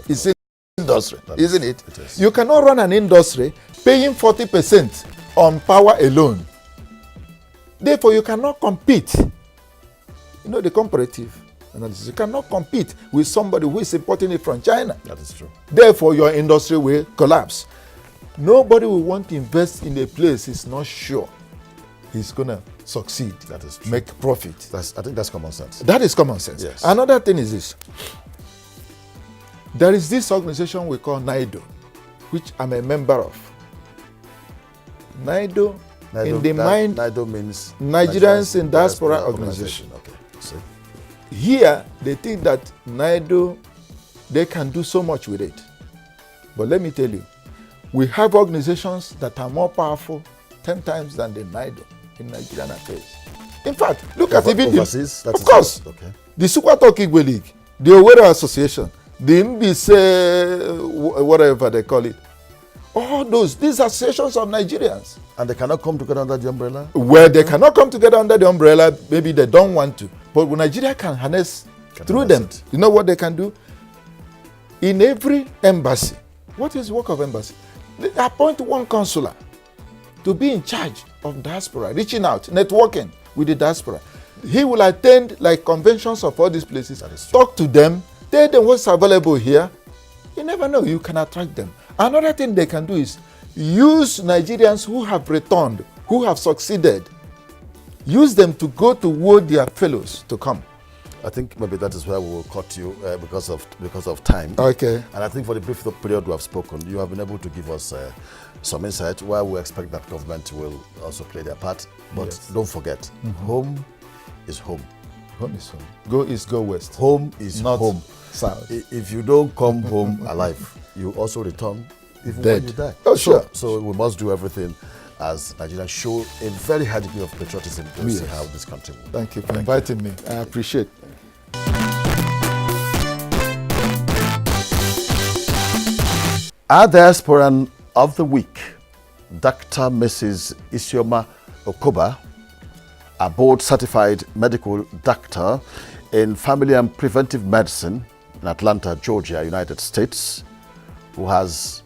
It's in industry, isn't it? It is. You cannot run an industry paying 40% on power alone. Therefore, you cannot compete. You know the comparative analysis. You cannot compete with somebody who is importing it from China. That is true. Therefore, your industry will collapse. Nobody will want to invest in a place he's not sure he's going to succeed. That is true. Make profit. I think that's common sense. That is common sense. Yes. Another thing is this. There is this organization we call NIDO, which I'm a member of. NIDO means Nigerians in Diaspora Organization. Okay. See. Here, they think that NIDO, they can do so much with it. But let me tell you, we have organizations that are more powerful 10 times than the NIDO in Nigerian affairs. In fact, look at even overseas, of course, okay. the Super OKAIGWE League, the Owerri Association, the MBC, whatever they call it. All these associations of Nigerians. And they cannot come together under the umbrella? Well, they cannot come together under the umbrella. Maybe they don't want to. But Nigeria can harness through them. It. You know what they can do? In every embassy, what is the work of embassy? They appoint one consular to be in charge of diaspora, reaching out, networking with the diaspora. He will attend like conventions of all these places, talk to them, tell them what's available here. You never know, you can attract them. Another thing they can do is use Nigerians who have returned, who have succeeded. Use them to go to woo their fellows to come. I think maybe that is where we will cut you because of time. Okay. And I think for the brief period we have spoken, you have been able to give us some insight where we expect that government will also play their part. But yes. Don't forget, home is home. Home is home. Go east, go west. Home is not home. South. If you don't come home alive, you also return even dead. When you die. Oh, sure. So we must do everything as Nigerians show a very high degree of patriotism to see how this country will. Thank you for inviting me. I appreciate it. Our Diasporan of the Week, Dr. Mrs. Isioma Okoba, a board-certified medical doctor in family and preventive medicine in Atlanta, Georgia, United States, who has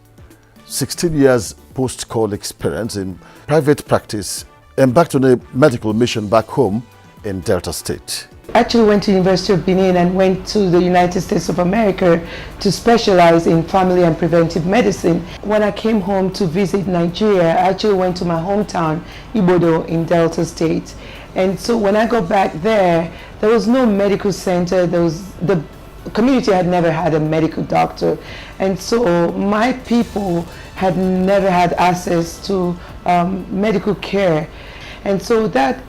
16 years post-call experience in private practice, embarked on a medical mission back home in Delta State. I actually went to University of Benin and went to the United States of America to specialize in family and preventive medicine. When I came home to visit Nigeria, I actually went to my hometown, Ibodo, in Delta State. And so when I got back there was no medical center. The community had never had a medical doctor. And so my people had never had access to medical care. And so that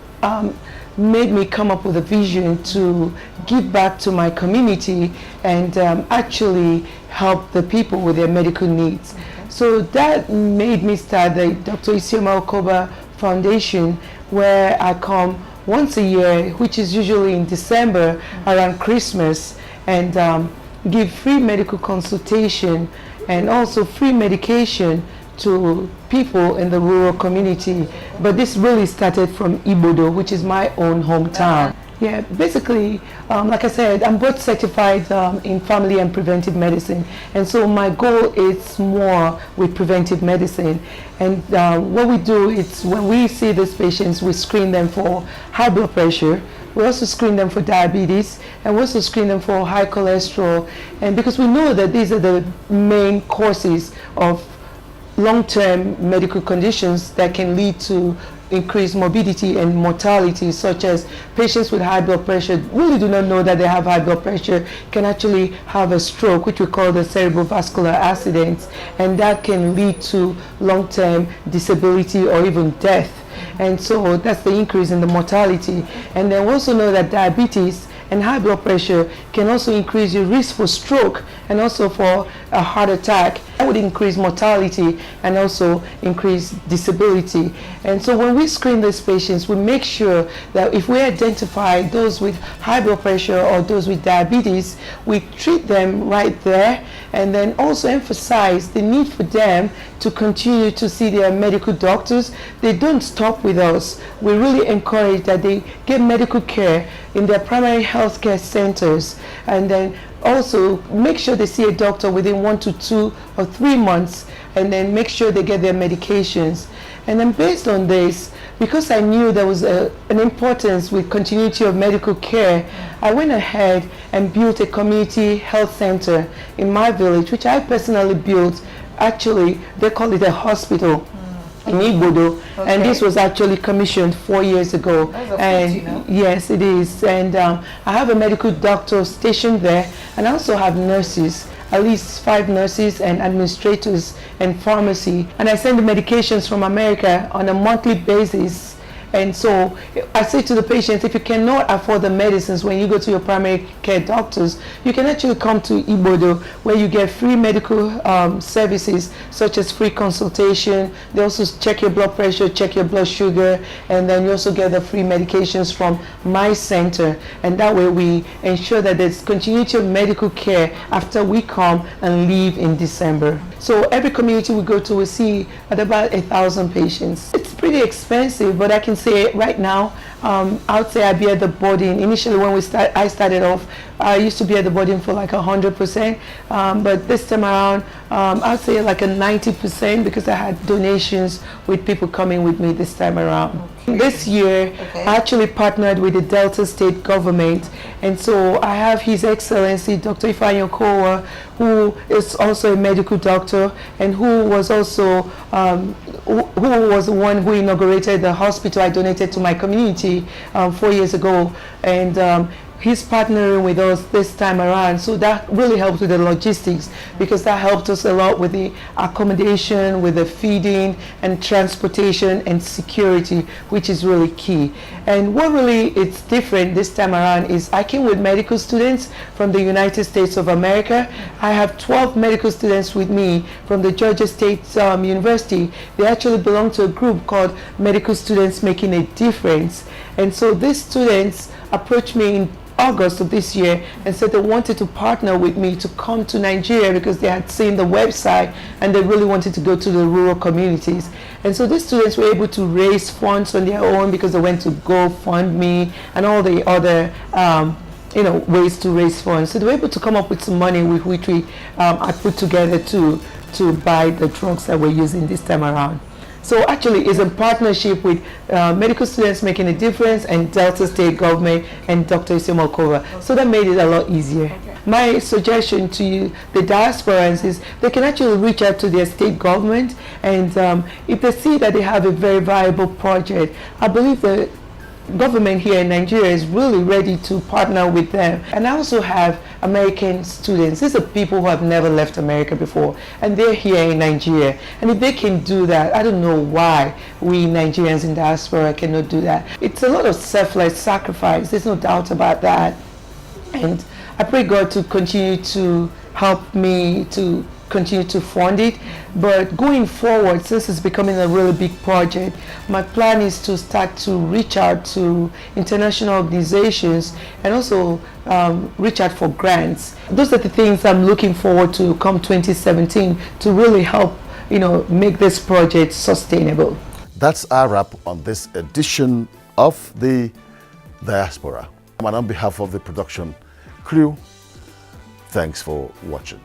made me come up with a vision to give back to my community and actually help the people with their medical needs. So that made me start the Dr. Isioma Okoba Foundation, where I come once a year, which is usually in December around Christmas, and give free medical consultation and also free medication to people in the rural community. But this really started from Ibodo, which is my own hometown. Yeah, basically, like I said, I'm both certified in family and preventive medicine. And so my goal is more with preventive medicine. And what we do is when we see these patients, we screen them for high blood pressure. We also screen them for diabetes, and we also screen them for high cholesterol. And because we know that these are the main causes of long-term medical conditions that can lead to increased morbidity and mortality, such as patients with high blood pressure really do not know that they have high blood pressure, can actually have a stroke, which we call the cerebrovascular accident, and that can lead to long-term disability or even death. And so that's the increase in the mortality. And then we also know that diabetes and high blood pressure can also increase your risk for stroke and also for a heart attack. That would increase mortality and also increase disability. And so when we screen these patients, we make sure that if we identify those with high blood pressure or those with diabetes, we treat them right there, and then also emphasize the need for them to continue to see their medical doctors. They don't stop with us. We really encourage that they get medical care in their primary health care centers, and then also make sure they see a doctor within 1 to 2 or 3 months, and then make sure they get their medications. And then based on this, because I knew there was an importance with continuity of medical care, I went ahead and built a community health center in my village, which I personally built. Actually, they call it a hospital in Igbodo, and this was actually commissioned 4 years ago. And yes, it is. And I have a medical doctor stationed there, and I also have nurses, at least 5 nurses and administrators and pharmacy. And I send the medications from America on a monthly basis. And so I say to the patients, if you cannot afford the medicines when you go to your primary care doctors, you can actually come to Igbodo, where you get free medical services such as free consultation. They also check your blood pressure, check your blood sugar, and then you also get the free medications from my center. And that way we ensure that there's continuity of medical care after we come and leave in December. So every community we go to, we see at about 1,000 patients. It's pretty expensive, but I can say right now, I would say I'd be at the boarding. Initially, when I started off, I used to be at the boarding for like 100%, but this time around, I'd say like a 90% because I had donations with people coming with me this time around. Okay. This year, I actually partnered with the Delta State government, and so I have His Excellency Dr. Ifeanyi Okowa, who is also a medical doctor and who was also who was the one who inaugurated the hospital I donated to my community 4 years ago, and he's partnering with us this time around. So that really helped with the logistics, because that helped us a lot with the accommodation, with the feeding and transportation and security, which is really key. And what really is different this time around is I came with medical students from the United States of America. I have 12 medical students with me from the Georgia State University. They actually belong to a group called Medical Students Making a Difference. And so these students approached me in August of this year and said they wanted to partner with me to come to Nigeria because they had seen the website and they really wanted to go to the rural communities. And so these students were able to raise funds on their own because they went to GoFundMe and all the other ways to raise funds. So they were able to come up with some money with which we I put together to buy the drugs that we're using this time around. So actually it's a partnership with Medical Students Making a Difference and Delta State Government and Dr. Isioma Okowa. So that made it a lot easier. Okay. My suggestion to you, the diasporans, is they can actually reach out to their state government, and if they see that they have a very viable project, I believe the government here in Nigeria is really ready to partner with them. And I also have American students. These are people who have never left America before, and they're here in Nigeria. And if they can do that, I don't know why we Nigerians in diaspora cannot do that. It's a lot of selfless sacrifice, there's no doubt about that. And I pray God to continue to help me to continue to fund it. But going forward, since it's becoming a really big project, my plan is to start to reach out to international organizations and also reach out for grants. Those are the things I'm looking forward to come 2017 to really help, make this project sustainable. That's our wrap on this edition of the Diaspora. And on behalf of the production crew, thanks for watching.